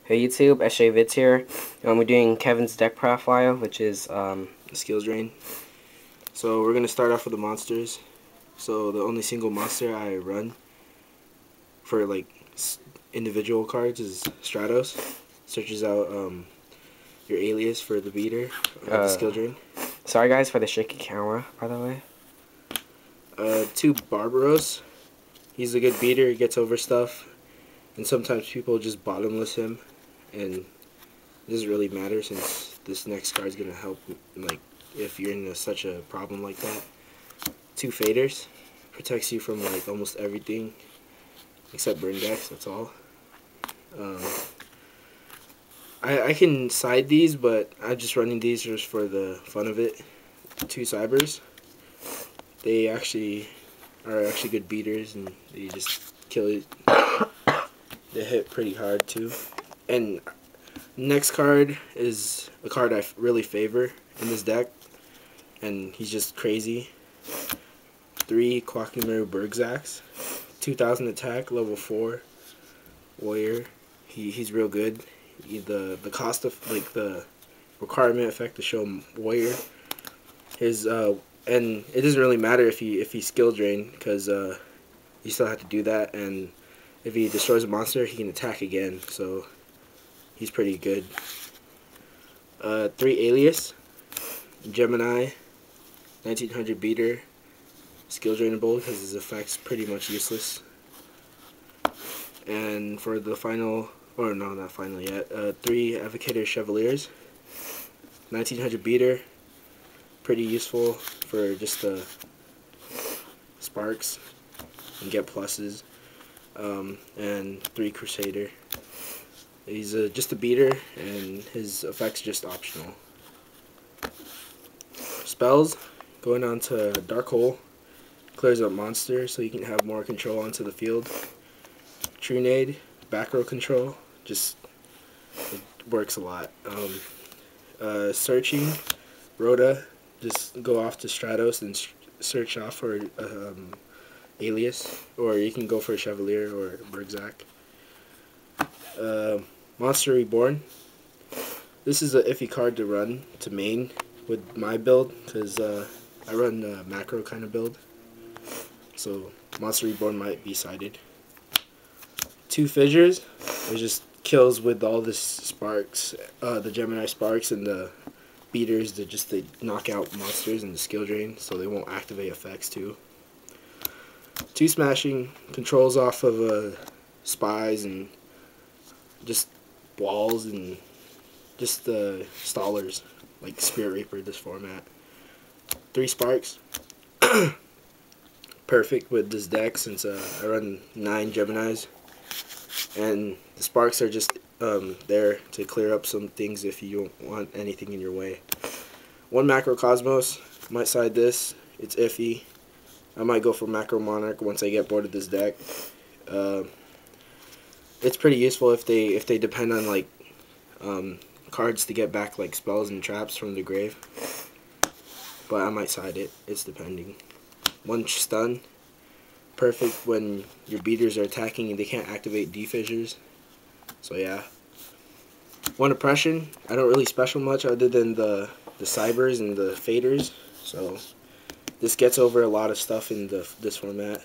Hey YouTube, SJ Vids here. We're doing Kevin's deck profile, which is Skills drain. So we're gonna start off with the monsters. So the only single monster I run for like individual cards is Stratos. Searches out your alias for the beater, the skill drain. sorry guys for the shaky camera, by the way. 2 Barbaros. He's a good beater. He gets over stuff, and sometimes people just bottomless him, and it doesn't really matter since this next card is gonna help. Like if you're in such a problem like that. 2 Faders. Protects you from like almost everything except burn decks. That's all. I can side these, but I'm just running these just for the fun of it. 2 Cybers. They are actually good beaters, and they just kill it. They hit pretty hard too. And next card is a card I really favor in this deck, and he's just crazy. 3 Quacknimaru Bergzax. 2000 attack, level 4 warrior. He's real good. The cost of like the requirement effect to show him warrior. His and it doesn't really matter if he skill drain, because you still have to do that, and if he destroys a monster he can attack again, so he's pretty good. 3 Alias. Gemini. 1900 beater. Skill drainable because his effect's pretty much useless. And for the final, or no, not final yet, 3 Evocator Chevaliers. 1900 beater. Pretty useful for just the sparks and get pluses. And 3 Crusader. He's just a beater, and his effect's just optional. Spells. Going on to Dark Hole. Clears up monsters so you can have more control onto the field. Trunade, back row control, just it works a lot. Searching, Rhoda, just go off to Stratos and search off for alias, or you can go for a Chevalier or Bergzac. Monster Reborn. This is an iffy card to run to main with my build, because I run a macro kind of build. So Monster Reborn might be sided. 2 Fissures. It just kills with all the sparks, the Gemini sparks and the beaters that just they knock out monsters and the skill drain, so they won't activate effects too. 2 Smashing. Controls off of spies and just walls and just the stallers like Spirit Reaper this format. 3 Sparks. Perfect with this deck since I run 9 Geminis, and the sparks are just there to clear up some things if you don't want anything in your way. 1 Macrocosmos. Might side this. It's iffy. I might go for Macro Monarch once I get bored of this deck. It's pretty useful if they depend on like cards to get back like spells and traps from the grave, but I might side it. It's depending. 1 Stun. Perfect when your beaters are attacking and they can't activate D-Fissures. So yeah. 1 Oppression. I don't really special much other than the Cybers and the Faders. So this gets over a lot of stuff in this format.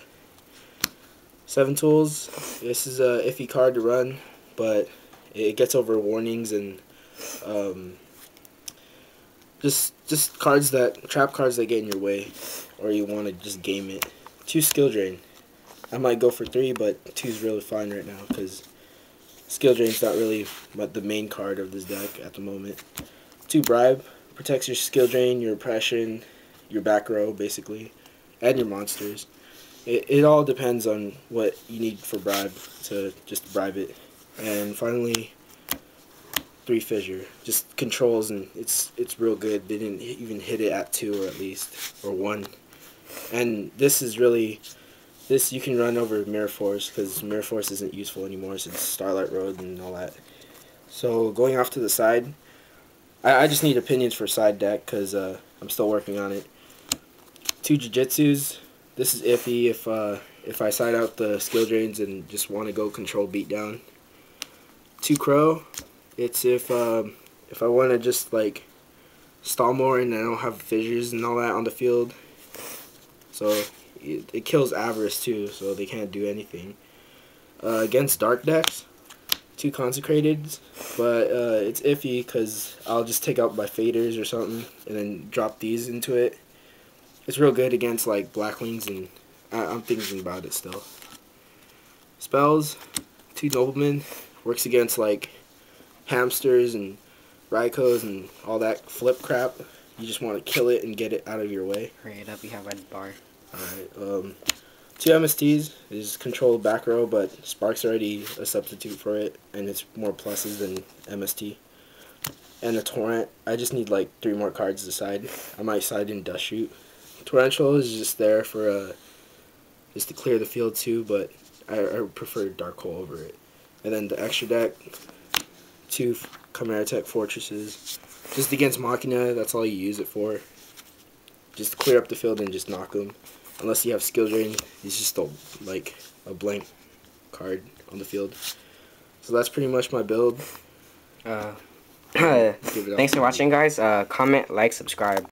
7 Tools. This is a iffy card to run, but it gets over warnings and just cards trap cards that get in your way, or you want to just game it. 2 Skill Drain. I might go for 3, but 2 is really fine right now because Skill Drain's not really the main card of this deck at the moment. 2 Bribe. Protects your Skill Drain, your Oppression, your back row basically, and your monsters. It all depends on what you need for Bribe to just bribe it. And finally, 3 Fissure. Just controls, and it's real good. They didn't even hit it at 2 or at least, or 1. And this is really, you can run over Mirror Force because Mirror Force isn't useful anymore since Starlight Road and all that. So going off to the side, I just need opinions for side deck because I'm still working on it. 2 Jujutsus. This is iffy if I side out the skill drains and just want to go control beatdown. 2 Crow. It's if I want to just like stall more and I don't have fissures and all that on the field. So it kills Avarice too, so they can't do anything. Against Dark decks, 2 Consecrated, but it's iffy because I'll just take out my Faders or something and then drop these into it. It's real good against like Blackwings, and I'm thinking about it still. Spells, 2 Noblemen, works against like Hamsters and Raikos and all that flip crap. You just want to kill it and get it out of your way. Hurry it up, you have red bar. Alright, 2 MSTs is control back row, but Spark's already a substitute for it, and it's more pluses than MST. And a Torrent. I just need like 3 more cards to side. I might side in Dust Shoot. Torrential is just there for just to clear the field too, but I prefer Dark Hole over it. And then the extra deck, 2 Chimera Tech Fortresses. Just against Machina, that's all you use it for. Just clear up the field and just knock them. Unless you have Skill Drain, it's just like a blank card on the field. So that's pretty much my build. Thanks for watching, guys. Comment, like, subscribe.